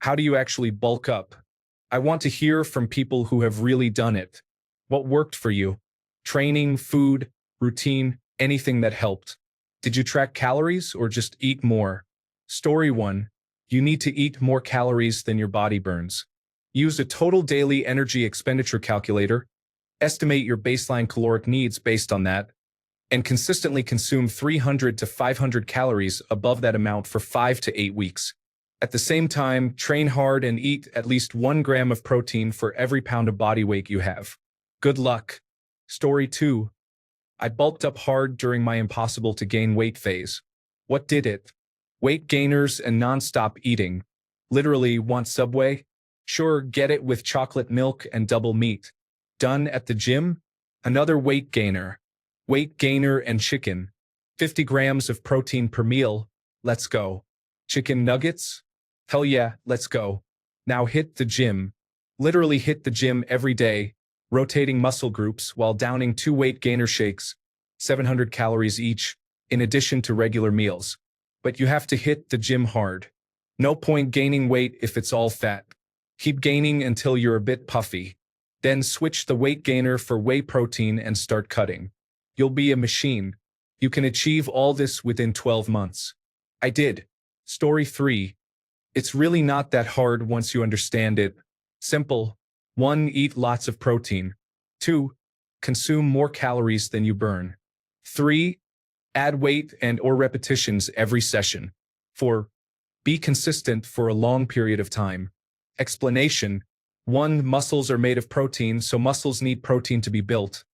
How do you actually bulk up? I want to hear from people who have really done it. What worked for you? Training, food, routine, anything that helped. Did you track calories or just eat more? Story 1. You need to eat more calories than your body burns. Use a total daily energy expenditure calculator, estimate your baseline caloric needs based on that, and consistently consume 300 to 500 calories above that amount for 5 to 8 weeks. At the same time, train hard and eat at least 1 gram of protein for every pound of body weight you have. Good luck. Story 2. I bulked up hard during my impossible to gain weight phase. What did it? Weight gainers and non-stop eating. Literally, want Subway? Sure, get it with chocolate milk and double meat. Done at the gym? Another weight gainer. Weight gainer and chicken. 50 grams of protein per meal. Let's go. Chicken nuggets? Hell yeah, let's go. Now hit the gym. Literally hit the gym every day, rotating muscle groups while downing 2 weight gainer shakes, 700 calories each, in addition to regular meals. But you have to hit the gym hard. No point gaining weight if it's all fat. Keep gaining until you're a bit puffy. Then switch the weight gainer for whey protein and start cutting. You'll be a machine. You can achieve all this within 12 months. I did. Story 3. It's really not that hard once you understand it. Simple. 1. Eat lots of protein. 2. Consume more calories than you burn. 3. Add weight and/or repetitions every session. 4. Be consistent for a long period of time. Explanation. 1. Muscles are made of protein, so muscles need protein to be built.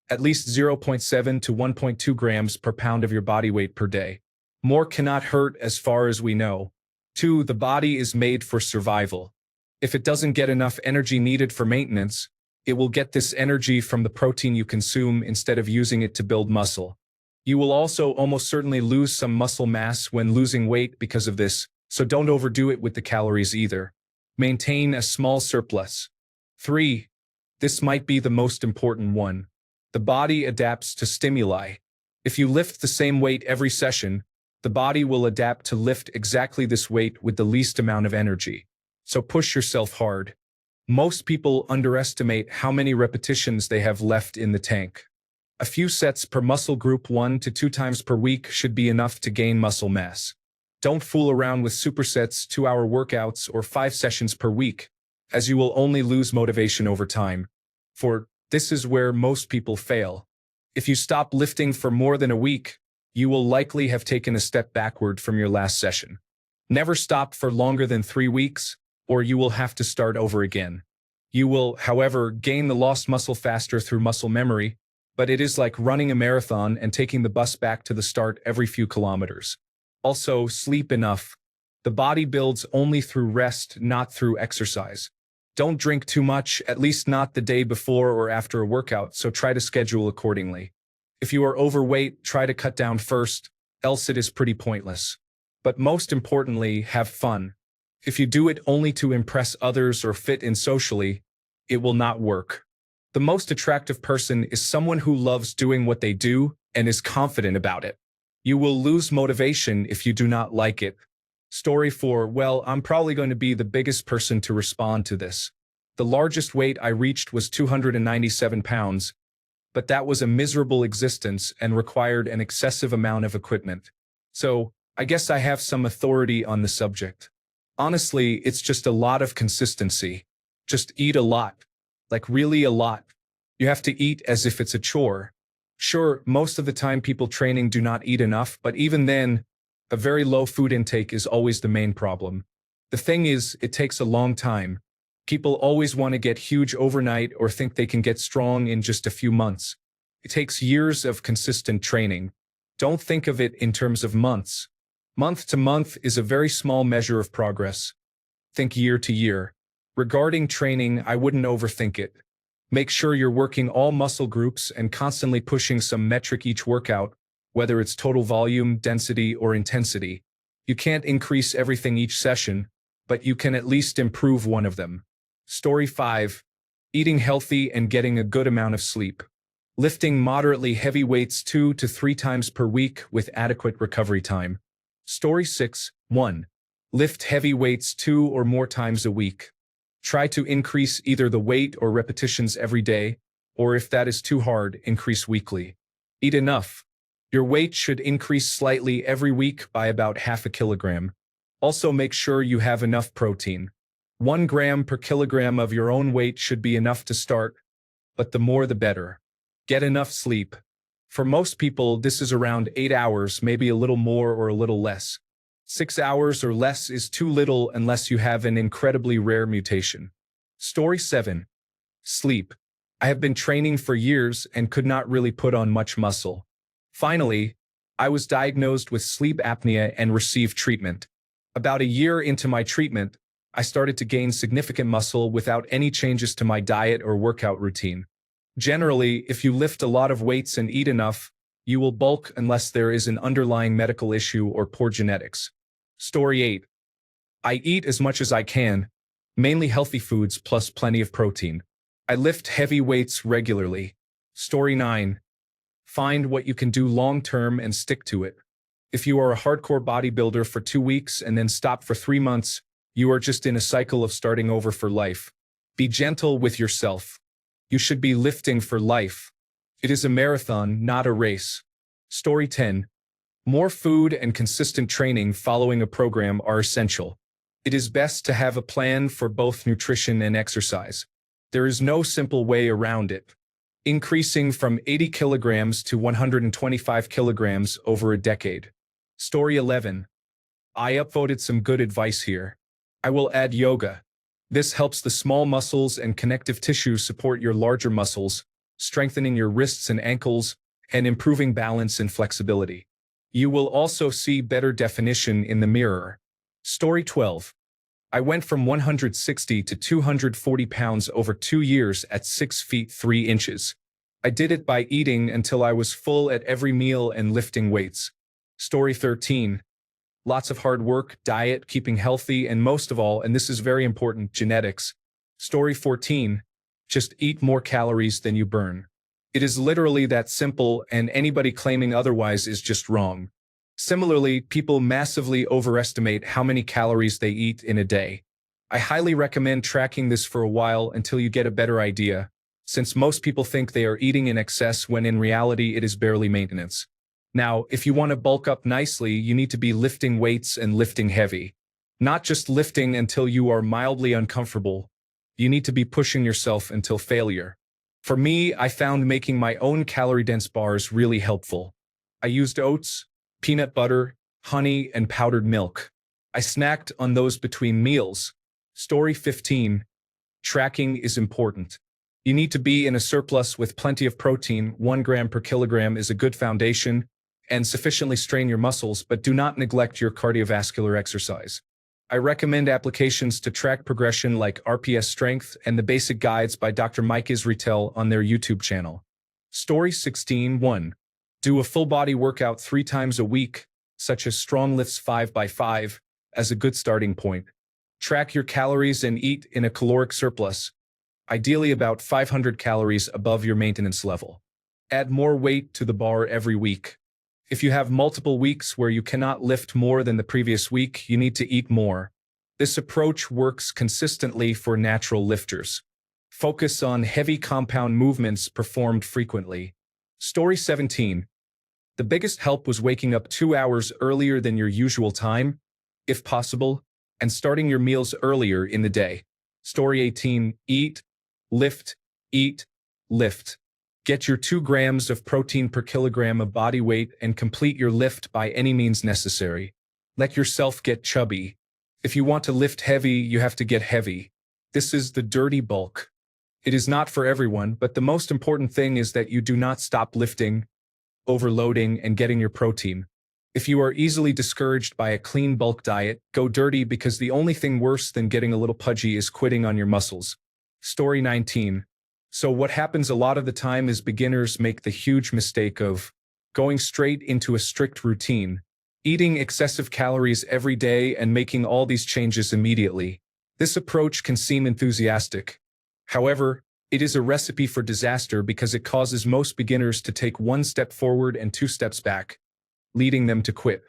At least 0.7 to 1.2 grams per pound of your body weight per day. More cannot hurt as far as we know. 2. The body is made for survival. If it doesn't get enough energy needed for maintenance, it will get this energy from the protein you consume instead of using it to build muscle. You will also almost certainly lose some muscle mass when losing weight because of this, so don't overdo it with the calories either. Maintain a small surplus. 3. This might be the most important one. The body adapts to stimuli. If you lift the same weight every session, the body will adapt to lift exactly this weight with the least amount of energy. So push yourself hard. Most people underestimate how many repetitions they have left in the tank. A few sets per muscle group 1 to 2 times per week should be enough to gain muscle mass. Don't fool around with supersets, 2-hour workouts, or 5 sessions per week, as you will only lose motivation over time. For this is where most people fail. If you stop lifting for more than a week, you will likely have taken a step backward from your last session. Never stop for longer than 3 weeks, or you will have to start over again. You will, however, gain the lost muscle faster through muscle memory, but it is like running a marathon and taking the bus back to the start every few kilometers. Also, sleep enough. The body builds only through rest, not through exercise. Don't drink too much, at least not the day before or after a workout, so try to schedule accordingly. If you are overweight, try to cut down first, else it is pretty pointless. But most importantly, have fun. If you do it only to impress others or fit in socially, it will not work. The most attractive person is someone who loves doing what they do and is confident about it. You will lose motivation if you do not like it. Story 4. Well, I'm probably going to be the biggest person to respond to this. The largest weight I reached was 297 pounds, but that was a miserable existence and required an excessive amount of equipment. So, I guess I have some authority on the subject. Honestly, it's just a lot of consistency. Just eat a lot. Like really a lot. You have to eat as if it's a chore. Sure, most of the time people training do not eat enough, but even then, a very low food intake is always the main problem. The thing is, it takes a long time. People always want to get huge overnight or think they can get strong in just a few months. It takes years of consistent training. Don't think of it in terms of months. Month to month is a very small measure of progress. Think year to year. Regarding training, I wouldn't overthink it. Make sure you're working all muscle groups and constantly pushing some metric each workout, whether it's total volume, density, or intensity. You can't increase everything each session, but you can at least improve one of them. Story 5. Eating healthy and getting a good amount of sleep. Lifting moderately heavy weights 2 to 3 times per week with adequate recovery time. Story 6. 1. Lift heavy weights 2 or more times a week. Try to increase either the weight or repetitions every day, or if that is too hard, increase weekly. Eat enough. Your weight should increase slightly every week by about half a kilogram. Also make sure you have enough protein. 1 gram per kilogram of your own weight should be enough to start, but the more the better. Get enough sleep. For most people, this is around 8 hours, maybe a little more or a little less. 6 hours or less is too little unless you have an incredibly rare mutation. Story 7. Sleep. I have been training for years and could not really put on much muscle. Finally, I was diagnosed with sleep apnea and received treatment. About a year into my treatment, I started to gain significant muscle without any changes to my diet or workout routine. Generally, if you lift a lot of weights and eat enough, you will bulk unless there is an underlying medical issue or poor genetics. Story 8. I eat as much as I can, mainly healthy foods plus plenty of protein. I lift heavy weights regularly. Story 9. Find what you can do long-term and stick to it. If you are a hardcore bodybuilder for 2 weeks and then stop for 3 months, you are just in a cycle of starting over for life. Be gentle with yourself. You should be lifting for life. It is a marathon, not a race. Story 10. More food and consistent training following a program are essential. It is best to have a plan for both nutrition and exercise. There is no simple way around it. Increasing from 80 kilograms to 125 kilograms over a decade. Story 11. I upvoted some good advice here. I will add yoga. This helps the small muscles and connective tissue support your larger muscles, strengthening your wrists and ankles, and improving balance and flexibility. You will also see better definition in the mirror. Story 12. I went from 160 to 240 pounds over 2 years at 6 feet 3 inches. I did it by eating until I was full at every meal and lifting weights. Story 13. Lots of hard work, diet, keeping healthy, and most of all, and this is very important, genetics. Story 14. Just eat more calories than you burn. It is literally that simple, and anybody claiming otherwise is just wrong. Similarly, people massively overestimate how many calories they eat in a day. I highly recommend tracking this for a while until you get a better idea, since most people think they are eating in excess when in reality it is barely maintenance. Now, if you want to bulk up nicely, you need to be lifting weights and lifting heavy. Not just lifting until you are mildly uncomfortable. You need to be pushing yourself until failure. For me, I found making my own calorie-dense bars really helpful. I used oats, peanut butter, honey, and powdered milk. I snacked on those between meals. Story 15. Tracking is important. You need to be in a surplus with plenty of protein. 1 gram per kilogram is a good foundation, and sufficiently strain your muscles, but do not neglect your cardiovascular exercise. I recommend applications to track progression like RPS Strength and the basic guides by Dr. Mike Israetel on their YouTube channel. Story 16.1. Do a full body workout 3 times a week, such as strong lifts 5x5, as a good starting point. Track your calories and eat in a caloric surplus, ideally about 500 calories above your maintenance level. Add more weight to the bar every week. If you have multiple weeks where you cannot lift more than the previous week, you need to eat more. This approach works consistently for natural lifters. Focus on heavy compound movements performed frequently. Story 17. The biggest help was waking up 2 hours earlier than your usual time, if possible, and starting your meals earlier in the day. Story 18. Eat, lift, eat, lift. Get your 2 grams of protein per kilogram of body weight and complete your lift by any means necessary. Let yourself get chubby. If you want to lift heavy, you have to get heavy. This is the dirty bulk. It is not for everyone, but the most important thing is that you do not stop lifting, overloading, and getting your protein. If you are easily discouraged by a clean bulk diet, go dirty, because the only thing worse than getting a little pudgy is quitting on your muscles. Story 19. So what happens a lot of the time is beginners make the huge mistake of going straight into a strict routine, eating excessive calories every day and making all these changes immediately. This approach can seem enthusiastic. However, it is a recipe for disaster because it causes most beginners to take 1 step forward and 2 steps back, leading them to quit.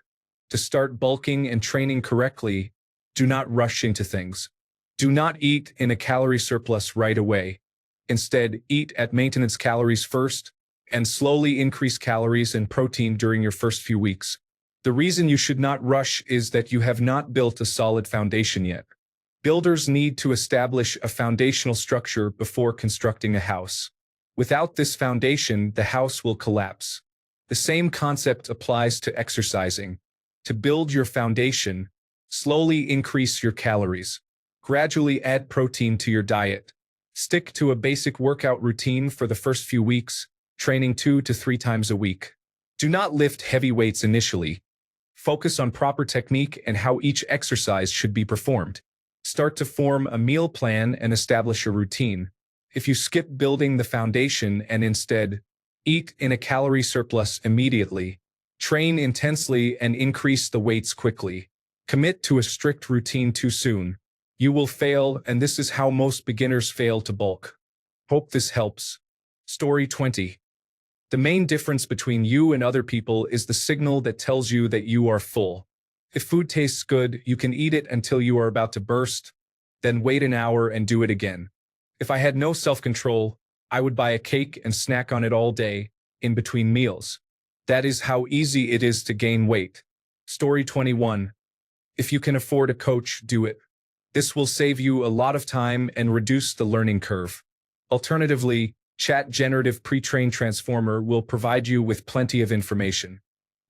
To start bulking and training correctly, Do not rush into things. Do not eat in a calorie surplus right away. Instead, eat at maintenance calories first and slowly increase calories and protein during your first few weeks. The reason you should not rush is that you have not built a solid foundation yet. Builders need to establish a foundational structure before constructing a house. Without this foundation, the house will collapse. The same concept applies to exercising. To build your foundation, slowly increase your calories. Gradually add protein to your diet. Stick to a basic workout routine for the first few weeks, training 2 to 3 times a week. Do not lift heavy weights initially. Focus on proper technique and how each exercise should be performed. Start to form a meal plan and establish a routine. If you skip building the foundation and instead eat in a calorie surplus immediately, train intensely and increase the weights quickly, commit to a strict routine too soon, you will fail, and this is how most beginners fail to bulk. Hope this helps. Story 20. The main difference between you and other people is the signal that tells you that you are full. If food tastes good, you can eat it until you are about to burst, then wait an hour and do it again. If I had no self-control, I would buy a cake and snack on it all day, in between meals. That is how easy it is to gain weight. Story 21. If you can afford a coach, do it. This will save you a lot of time and reduce the learning curve. Alternatively, Chat Generative Pre-trained Transformer will provide you with plenty of information.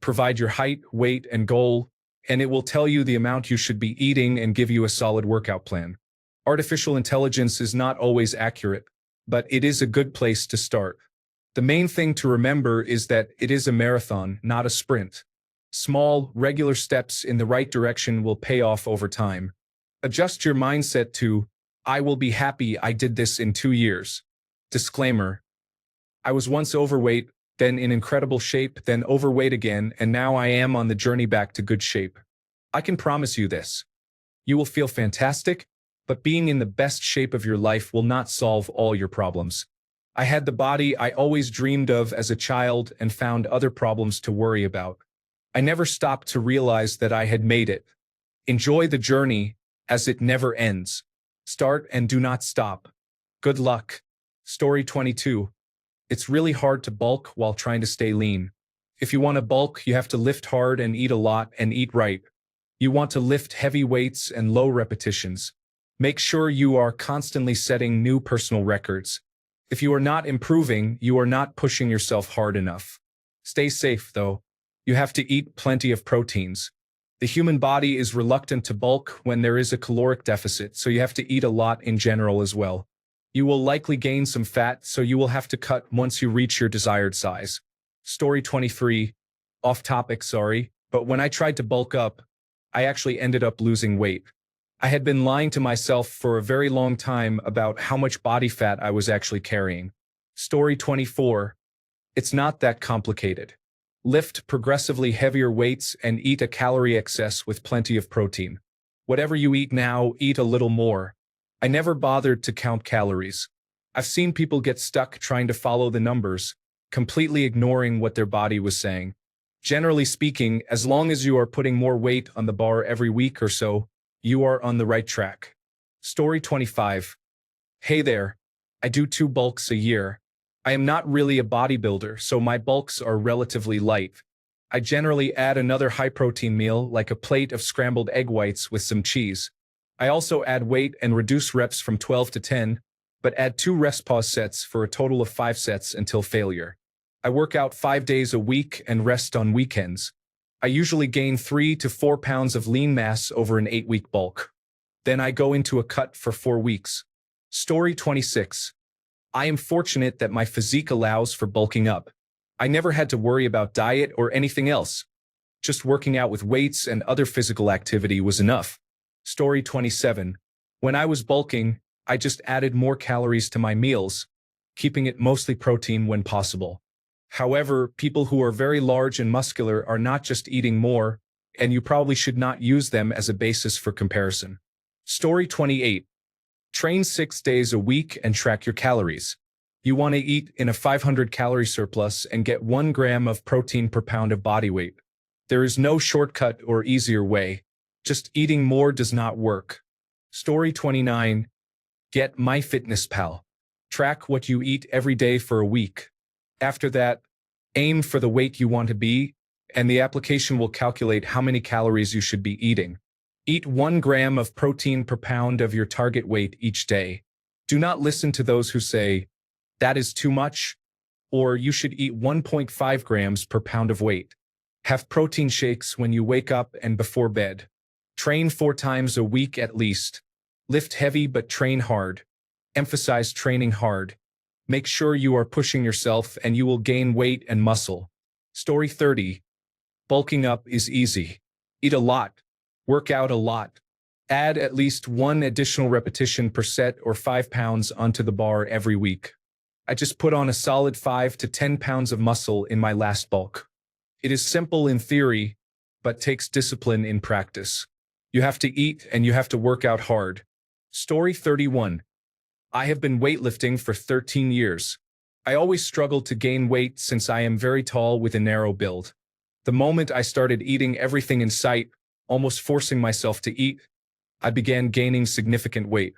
Provide your height, weight, and goal, and it will tell you the amount you should be eating and give you a solid workout plan. Artificial intelligence is not always accurate, but it is a good place to start. The main thing to remember is that it is a marathon, not a sprint. Small, regular steps in the right direction will pay off over time. Adjust your mindset to, I will be happy I did this in 2 years. Disclaimer. I was once overweight, then in incredible shape, then overweight again, and now I am on the journey back to good shape. I can promise you this. You will feel fantastic, but being in the best shape of your life will not solve all your problems. I had the body I always dreamed of as a child and found other problems to worry about. I never stopped to realize that I had made it. Enjoy the journey, as it never ends. Start and do not stop. Good luck. Story 22. It's really hard to bulk while trying to stay lean. If you want to bulk, you have to lift hard and eat a lot and eat right. You want to lift heavy weights and low repetitions. Make sure you are constantly setting new personal records. If you are not improving, you are not pushing yourself hard enough. Stay safe, though. You have to eat plenty of proteins. The human body is reluctant to bulk when there is a caloric deficit, so you have to eat a lot in general as well. You will likely gain some fat, so you will have to cut once you reach your desired size. Story 23. Off topic, sorry, but when I tried to bulk up, I actually ended up losing weight. I had been lying to myself for a very long time about how much body fat I was actually carrying. Story 24. It's not that complicated. Lift progressively heavier weights and eat a calorie excess with plenty of protein. Whatever you eat now, eat a little more. I never bothered to count calories. I've seen people get stuck trying to follow the numbers, completely ignoring what their body was saying. Generally speaking, as long as you are putting more weight on the bar every week or so, you are on the right track. Story 25. Hey there. I do 2 bulks a year. I am not really a bodybuilder, so my bulks are relatively light. I generally add another high-protein meal, like a plate of scrambled egg whites with some cheese. I also add weight and reduce reps from 12 to 10, but add 2 rest pause sets for a total of 5 sets until failure. I work out 5 days a week and rest on weekends. I usually gain 3 to 4 pounds of lean mass over an 8-week bulk. Then I go into a cut for 4 weeks. Story 26. I am fortunate that my physique allows for bulking up. I never had to worry about diet or anything else. Just working out with weights and other physical activity was enough. Story 27. When I was bulking, I just added more calories to my meals, keeping it mostly protein when possible. However, people who are very large and muscular are not just eating more, and you probably should not use them as a basis for comparison. Story 28. Train 6 days a week and track your calories. You want to eat in a 500-calorie surplus and get 1 gram of protein per pound of body weight. There is no shortcut or easier way. Just eating more does not work. Story 29. Get MyFitnessPal. Track what you eat every day for a week. After that, aim for the weight you want to be, and the application will calculate how many calories you should be eating. Eat 1 gram of protein per pound of your target weight each day. Do not listen to those who say, that is too much, or you should eat 1.5 grams per pound of weight. Have protein shakes when you wake up and before bed. Train 4 times a week at least. Lift heavy but train hard. Emphasize training hard. Make sure you are pushing yourself and you will gain weight and muscle. Story 30. Bulking up is easy. Eat a lot. Work out a lot. Add at least 1 additional repetition per set or 5 pounds onto the bar every week. I just put on a solid 5 to 10 pounds of muscle in my last bulk. It is simple in theory, but takes discipline in practice. You have to eat and you have to work out hard. Story 31. I have been weightlifting for 13 years. I always struggled to gain weight since I am very tall with a narrow build. The moment I started eating everything in sight, almost forcing myself to eat, I began gaining significant weight.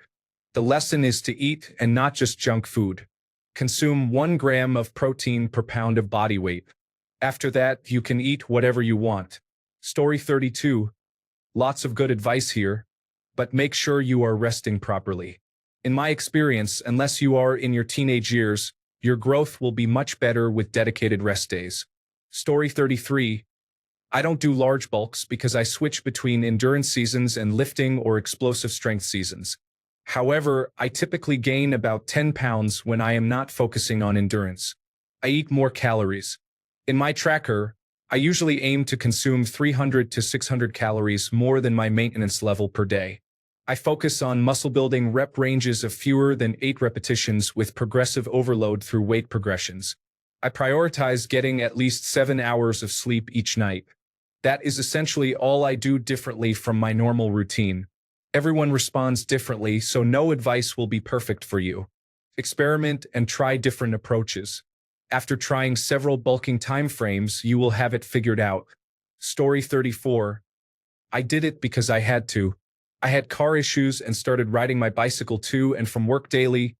The lesson is to eat and not just junk food. Consume 1 gram of protein per pound of body weight. After that, you can eat whatever you want. Story 32. Lots of good advice here, but make sure you are resting properly. In my experience, unless you are in your teenage years, your growth will be much better with dedicated rest days. Story 33. I don't do large bulks because I switch between endurance seasons and lifting or explosive strength seasons. However, I typically gain about 10 pounds when I am not focusing on endurance. I eat more calories. In my tracker, I usually aim to consume 300 to 600 calories more than my maintenance level per day. I focus on muscle building rep ranges of fewer than 8 repetitions with progressive overload through weight progressions. I prioritize getting at least 7 hours of sleep each night. That is essentially all I do differently from my normal routine. Everyone responds differently, so no advice will be perfect for you. Experiment and try different approaches. After trying several bulking time frames, you will have it figured out. Story 34. I did it because I had to. I had car issues and started riding my bicycle to and from work daily,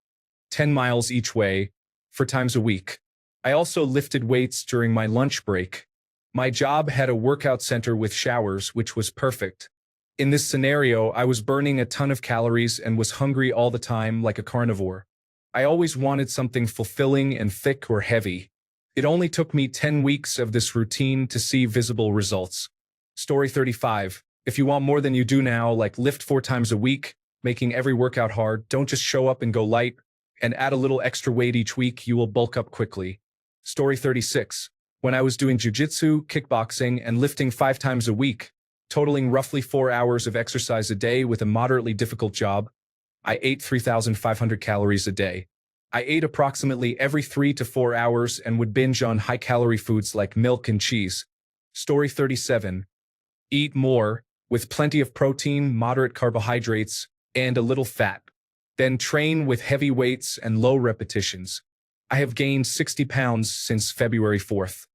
10 miles each way, 4 times a week. I also lifted weights during my lunch break. My job had a workout center with showers, which was perfect. In this scenario, I was burning a ton of calories and was hungry all the time like a carnivore. I always wanted something fulfilling and thick or heavy. It only took me 10 weeks of this routine to see visible results. Story 35. If you want more than you do now, like lift 4 times a week, making every workout hard, don't just show up and go light, and add a little extra weight each week, you will bulk up quickly. Story 36. When I was doing jiu-jitsu, kickboxing, and lifting 5 times a week, totaling roughly 4 hours of exercise a day with a moderately difficult job, I ate 3,500 calories a day. I ate approximately every 3 to 4 hours and would binge on high-calorie foods like milk and cheese. Story 37. Eat more, with plenty of protein, moderate carbohydrates, and a little fat. Then train with heavy weights and low repetitions. I have gained 60 pounds since February 4th.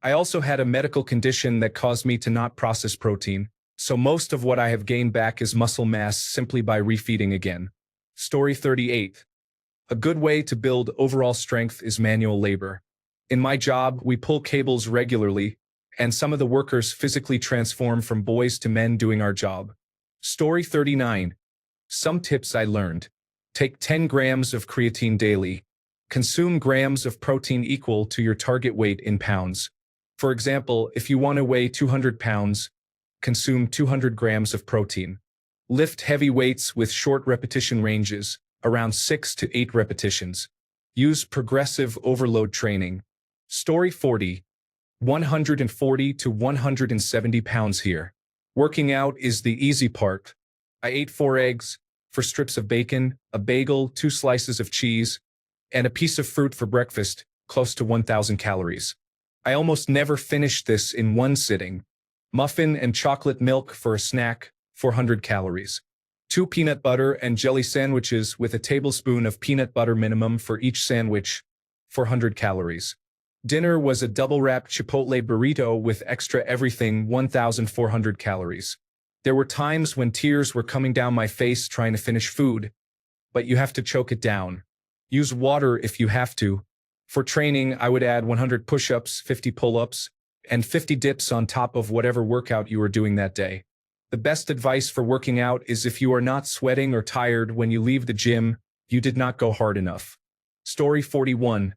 I also had a medical condition that caused me to not process protein, so most of what I have gained back is muscle mass simply by refeeding again. Story 38. A good way to build overall strength is manual labor. In my job, we pull cables regularly, and some of the workers physically transform from boys to men doing our job. Story 39. Some tips I learned. Take 10 grams of creatine daily. Consume grams of protein equal to your target weight in pounds. For example, if you want to weigh 200 pounds, consume 200 grams of protein. Lift heavy weights with short repetition ranges, around 6 to 8 repetitions. Use progressive overload training. Story 40. 140 to 170 pounds here. Working out is the easy part. I ate 4 eggs, 4 strips of bacon, a bagel, 2 slices of cheese, and a piece of fruit for breakfast, close to 1,000 calories. I almost never finished this in one sitting. Muffin and chocolate milk for a snack, 400 calories. 2 peanut butter and jelly sandwiches with a tablespoon of peanut butter minimum for each sandwich, 400 calories. Dinner was a double-wrapped Chipotle burrito with extra everything, 1,400 calories. There were times when tears were coming down my face trying to finish food, but you have to choke it down. Use water if you have to. For training, I would add 100 push-ups, 50 pull-ups, and 50 dips on top of whatever workout you were doing that day. The best advice for working out is if you are not sweating or tired when you leave the gym, you did not go hard enough. Story 41.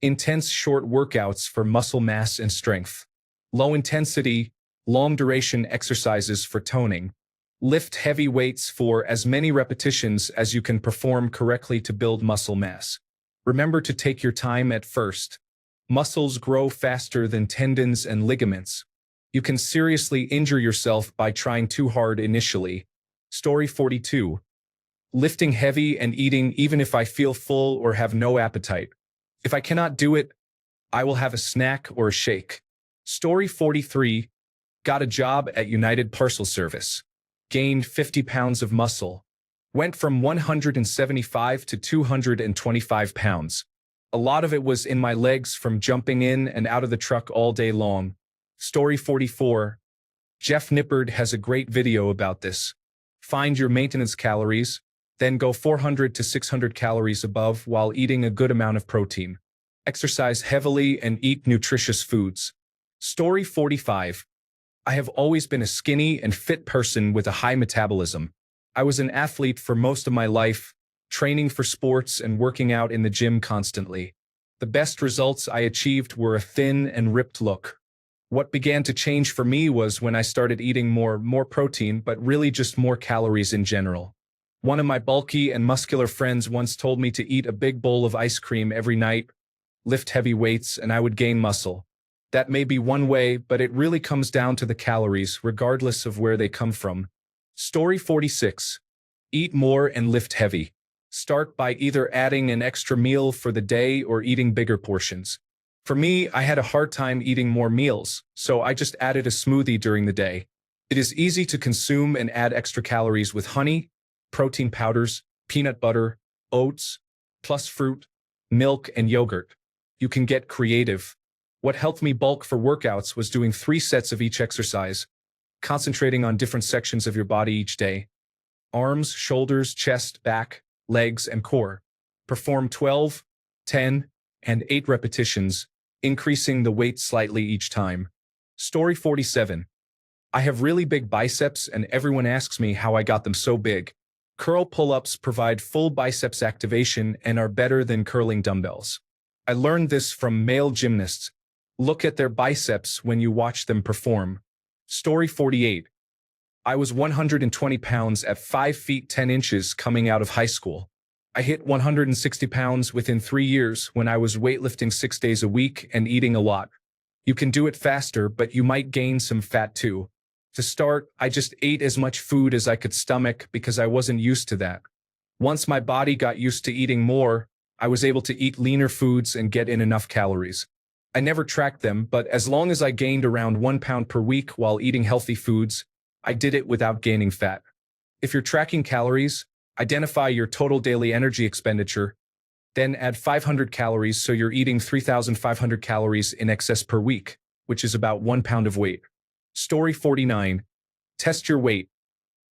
Intense short workouts for muscle mass and strength. Low intensity, long duration exercises for toning. Lift heavy weights for as many repetitions as you can perform correctly to build muscle mass. Remember to take your time at first. Muscles grow faster than tendons and ligaments. You can seriously injure yourself by trying too hard initially. Story 42. Lifting heavy and eating even if I feel full or have no appetite. If I cannot do it, I will have a snack or a shake. Story 43. Got a job at United Parcel Service. Gained 50 pounds of muscle. Went from 175 to 225 pounds. A lot of it was in my legs from jumping in and out of the truck all day long. Story 44. Jeff Nippard has a great video about this. Find your maintenance calories, then go 400 to 600 calories above while eating a good amount of protein. Exercise heavily and eat nutritious foods. Story 45. I have always been a skinny and fit person with a high metabolism. I was an athlete for most of my life, training for sports and working out in the gym constantly. The best results I achieved were a thin and ripped look. What began to change for me was when I started eating more protein, but really just more calories in general. One of my bulky and muscular friends once told me to eat a big bowl of ice cream every night, lift heavy weights, and I would gain muscle. That may be one way, but it really comes down to the calories, regardless of where they come from. Story 46. Eat more and lift heavy. Start by either adding an extra meal for the day or eating bigger portions. For me, I had a hard time eating more meals, so I just added a smoothie during the day. It is easy to consume and add extra calories with honey, protein powders, peanut butter, oats, plus fruit, milk, and yogurt. You can get creative. What helped me bulk for workouts was doing 3 sets of each exercise, concentrating on different sections of your body each day. Arms, shoulders, chest, back, legs, and core. Perform 12, 10, and 8 repetitions, increasing the weight slightly each time. Story 47. I have really big biceps and everyone asks me how I got them so big. Curl pull-ups provide full biceps activation and are better than curling dumbbells. I learned this from male gymnasts. Look at their biceps when you watch them perform. Story 48. I was 120 pounds at 5 feet 10 inches coming out of high school. I hit 160 pounds within 3 years when I was weightlifting 6 days a week and eating a lot. You can do it faster, but you might gain some fat too. To start, I just ate as much food as I could stomach because I wasn't used to that. Once my body got used to eating more, I was able to eat leaner foods and get in enough calories. I never tracked them, but as long as I gained around 1 pound per week while eating healthy foods, I did it without gaining fat. If you're tracking calories, identify your total daily energy expenditure, then add 500 calories so you're eating 3,500 calories in excess per week, which is about 1 pound of weight. Story 49. Test your weight.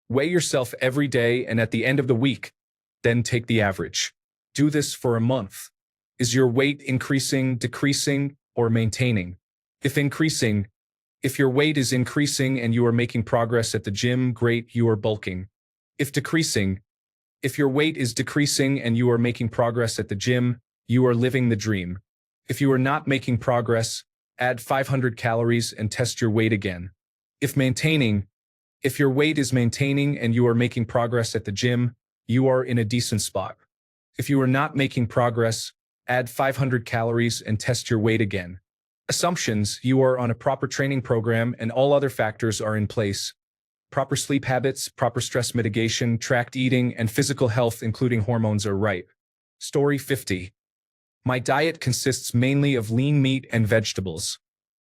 Weigh yourself every day and at the end of the week, then take the average. Do this for a month. Is your weight increasing, decreasing, or maintaining? If increasing, if your weight is increasing and you are making progress at the gym, great, you are bulking. If decreasing, if your weight is decreasing and you are making progress at the gym, you are living the dream. If you are not making progress, add 500 calories and test your weight again. If maintaining, if your weight is maintaining and you are making progress at the gym, you are in a decent spot. If you are not making progress, add 500 calories and test your weight again. Assumptions: you are on a proper training program and all other factors are in place. Proper sleep habits, proper stress mitigation, tracked eating, and physical health including hormones are right. Story 50. My diet consists mainly of lean meat and vegetables.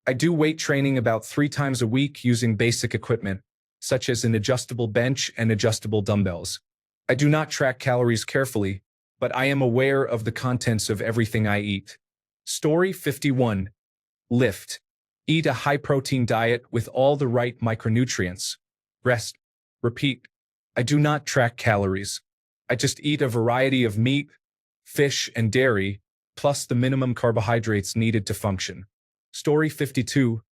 I do weight training about 3 times a week using basic equipment, such as an adjustable bench and adjustable dumbbells. I do not track calories carefully, but I am aware of the contents of everything I eat. Story 51. Lift. Eat a high-protein diet with all the right micronutrients. Rest. Repeat. I do not track calories. I just eat a variety of meat, fish, and dairy, plus the minimum carbohydrates needed to function. Story 52.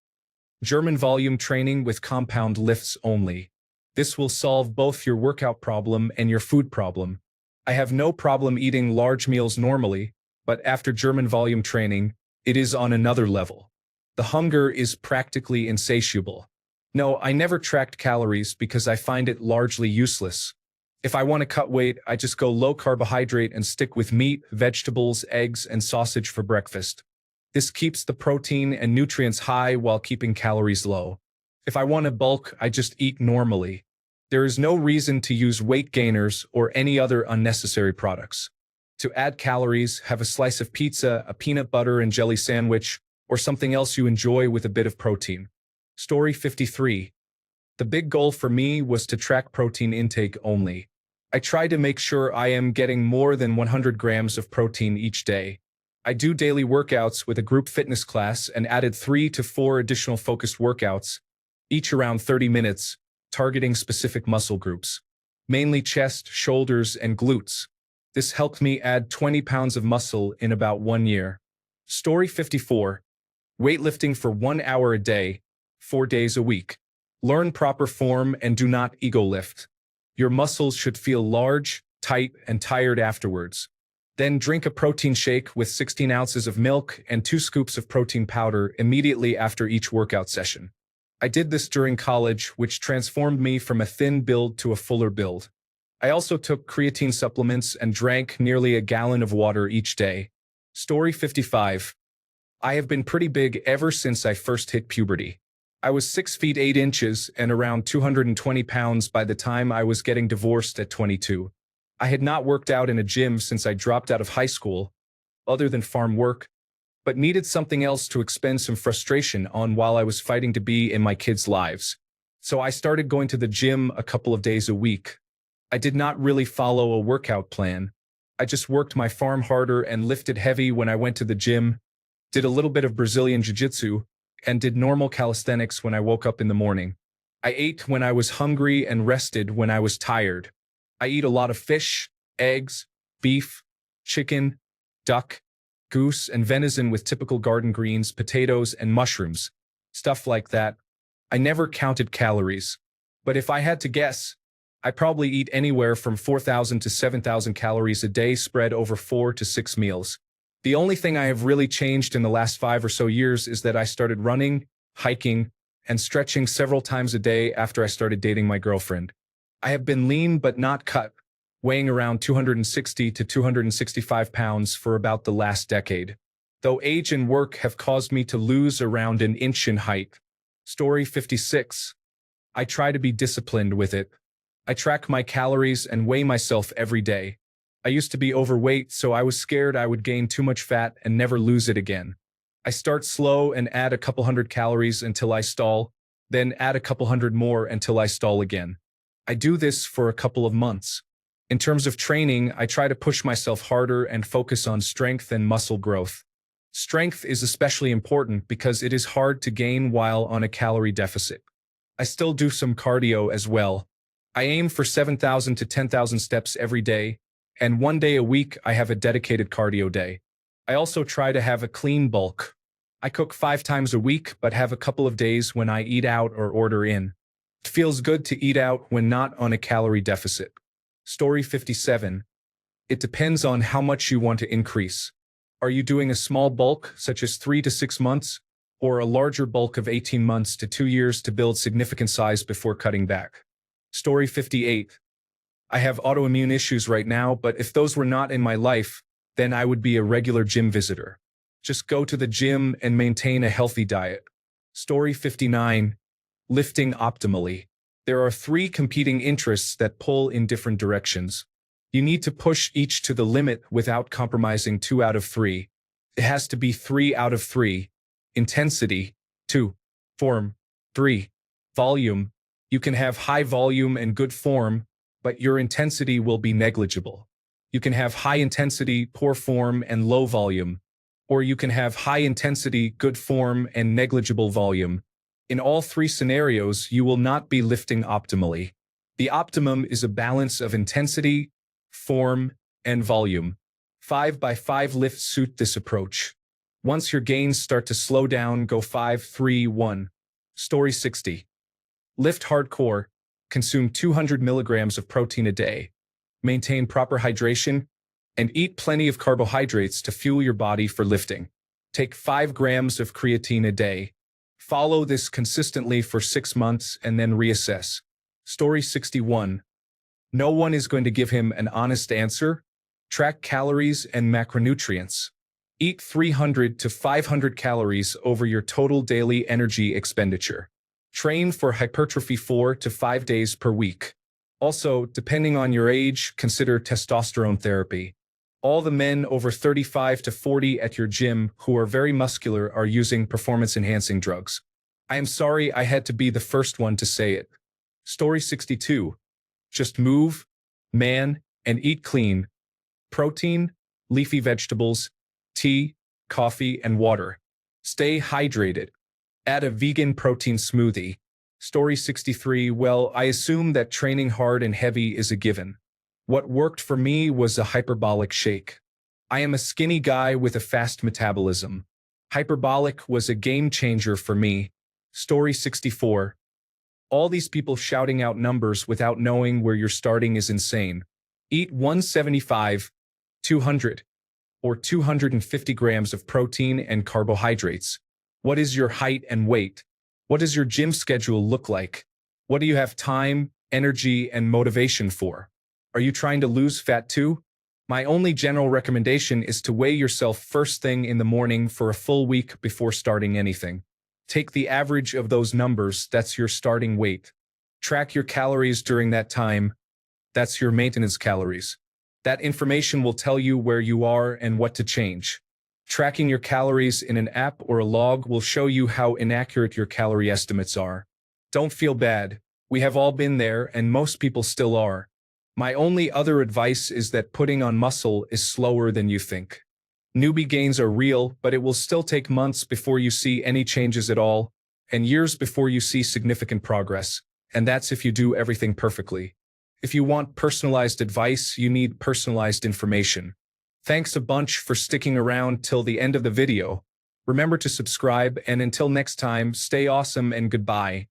German volume training with compound lifts only. This will solve both your workout problem and your food problem. I have no problem eating large meals normally, but after German volume training, it is on another level. The hunger is practically insatiable. No, I never tracked calories because I find it largely useless. If I want to cut weight, I just go low carbohydrate and stick with meat, vegetables, eggs, and sausage for breakfast. This keeps the protein and nutrients high while keeping calories low. If I want to bulk, I just eat normally. There is no reason to use weight gainers or any other unnecessary products. To add calories, have a slice of pizza, a peanut butter and jelly sandwich, or something else you enjoy with a bit of protein. Story 53. The big goal for me was to track protein intake only. I try to make sure I am getting more than 100 grams of protein each day. I do daily workouts with a group fitness class and added 3 to 4 additional focused workouts, each around 30 minutes, targeting specific muscle groups, mainly chest, shoulders, and glutes. This helped me add 20 pounds of muscle in about 1 year. Story 54. Weightlifting for 1 hour a day, 4 days a week. Learn proper form and do not ego lift. Your muscles should feel large, tight, and tired afterwards. Then drink a protein shake with 16 ounces of milk and 2 scoops of protein powder immediately after each workout session. I did this during college, which transformed me from a thin build to a fuller build. I also took creatine supplements and drank nearly a gallon of water each day. Story 55. I have been pretty big ever since I first hit puberty. I was 6 feet 8 inches and around 220 pounds by the time I was getting divorced at 22. I had not worked out in a gym since I dropped out of high school, other than farm work, but needed something else to expend some frustration on while I was fighting to be in my kids' lives. So I started going to the gym a couple of days a week. I did not really follow a workout plan. I just worked my farm harder and lifted heavy when I went to the gym, did a little bit of Brazilian jiu-jitsu, and did normal calisthenics when I woke up in the morning. I ate when I was hungry and rested when I was tired. I eat a lot of fish, eggs, beef, chicken, duck, goose, and venison with typical garden greens, potatoes, and mushrooms. Stuff like that. I never counted calories. But if I had to guess, I probably eat anywhere from 4,000 to 7,000 calories a day spread over 4 to 6 meals. The only thing I have really changed in the last 5 or so years is that I started running, hiking, and stretching several times a day after I started dating my girlfriend. I have been lean but not cut, weighing around 260 to 265 pounds for about the last decade, though age and work have caused me to lose around an inch in height. Story 56. I try to be disciplined with it. I track my calories and weigh myself every day. I used to be overweight, so I was scared I would gain too much fat and never lose it again. I start slow and add a couple hundred calories until I stall, then add a couple hundred more until I stall again. I do this for a couple of months. In terms of training, I try to push myself harder and focus on strength and muscle growth. Strength is especially important because it is hard to gain while on a calorie deficit. I still do some cardio as well. I aim for 7,000 to 10,000 steps every day, and 1 day a week I have a dedicated cardio day. I also try to have a clean bulk. I cook 5 times a week but have a couple of days when I eat out or order in. It feels good to eat out when not on a calorie deficit. Story 57. It depends on how much you want to increase. Are you doing a small bulk, such as 3 to 6 months, or a larger bulk of 18 months to 2 years to build significant size before cutting back? Story 58. I have autoimmune issues right now, but if those were not in my life, then I would be a regular gym visitor. Just go to the gym and maintain a healthy diet. Story 59. Lifting optimally. There are 3 competing interests that pull in different directions. You need to push each to the limit without compromising 2 out of 3. It has to be 3 out of 3. Intensity. 2. Form. 3. Volume. You can have high volume and good form, but your intensity will be negligible. You can have high intensity, poor form, and low volume. Or you can have high intensity, good form, and negligible volume. In all 3 scenarios, you will not be lifting optimally. The optimum is a balance of intensity, form, and volume. 5x5 lifts suit this approach. Once your gains start to slow down, go 5-3-1. Story 60. Lift hardcore. Consume 200 milligrams of protein a day. Maintain proper hydration, and eat plenty of carbohydrates to fuel your body for lifting. Take 5 grams of creatine a day. Follow this consistently for 6 months and then reassess. Story 61. No one is going to give him an honest answer. Track calories and macronutrients. Eat 300 to 500 calories over your total daily energy expenditure. Train for hypertrophy 4 to 5 days per week. Also, depending on your age, consider testosterone therapy. All the men over 35 to 40 at your gym who are very muscular are using performance-enhancing drugs. I am sorry I had to be the first one to say it. Story 62. Just move, man, and eat clean. Protein, leafy vegetables, tea, coffee, and water. Stay hydrated. Add a vegan protein smoothie. Story 63. Well, I assume that training hard and heavy is a given. What worked for me was a hyperbolic shake. I am a skinny guy with a fast metabolism. Hyperbolic was a game changer for me. Story 64. All these people shouting out numbers without knowing where you're starting is insane. Eat 175, 200, or 250 grams of protein and carbohydrates. What is your height and weight? What does your gym schedule look like? What do you have time, energy, and motivation for? Are you trying to lose fat too? My only general recommendation is to weigh yourself first thing in the morning for a full week before starting anything. Take the average of those numbers, that's your starting weight. Track your calories during that time, that's your maintenance calories. That information will tell you where you are and what to change. Tracking your calories in an app or a log will show you how inaccurate your calorie estimates are. Don't feel bad. We have all been there and most people still are. My only other advice is that putting on muscle is slower than you think. Newbie gains are real, but it will still take months before you see any changes at all, and years before you see significant progress, and that's if you do everything perfectly. If you want personalized advice, you need personalized information. Thanks a bunch for sticking around till the end of the video. Remember to subscribe, and until next time, stay awesome and goodbye.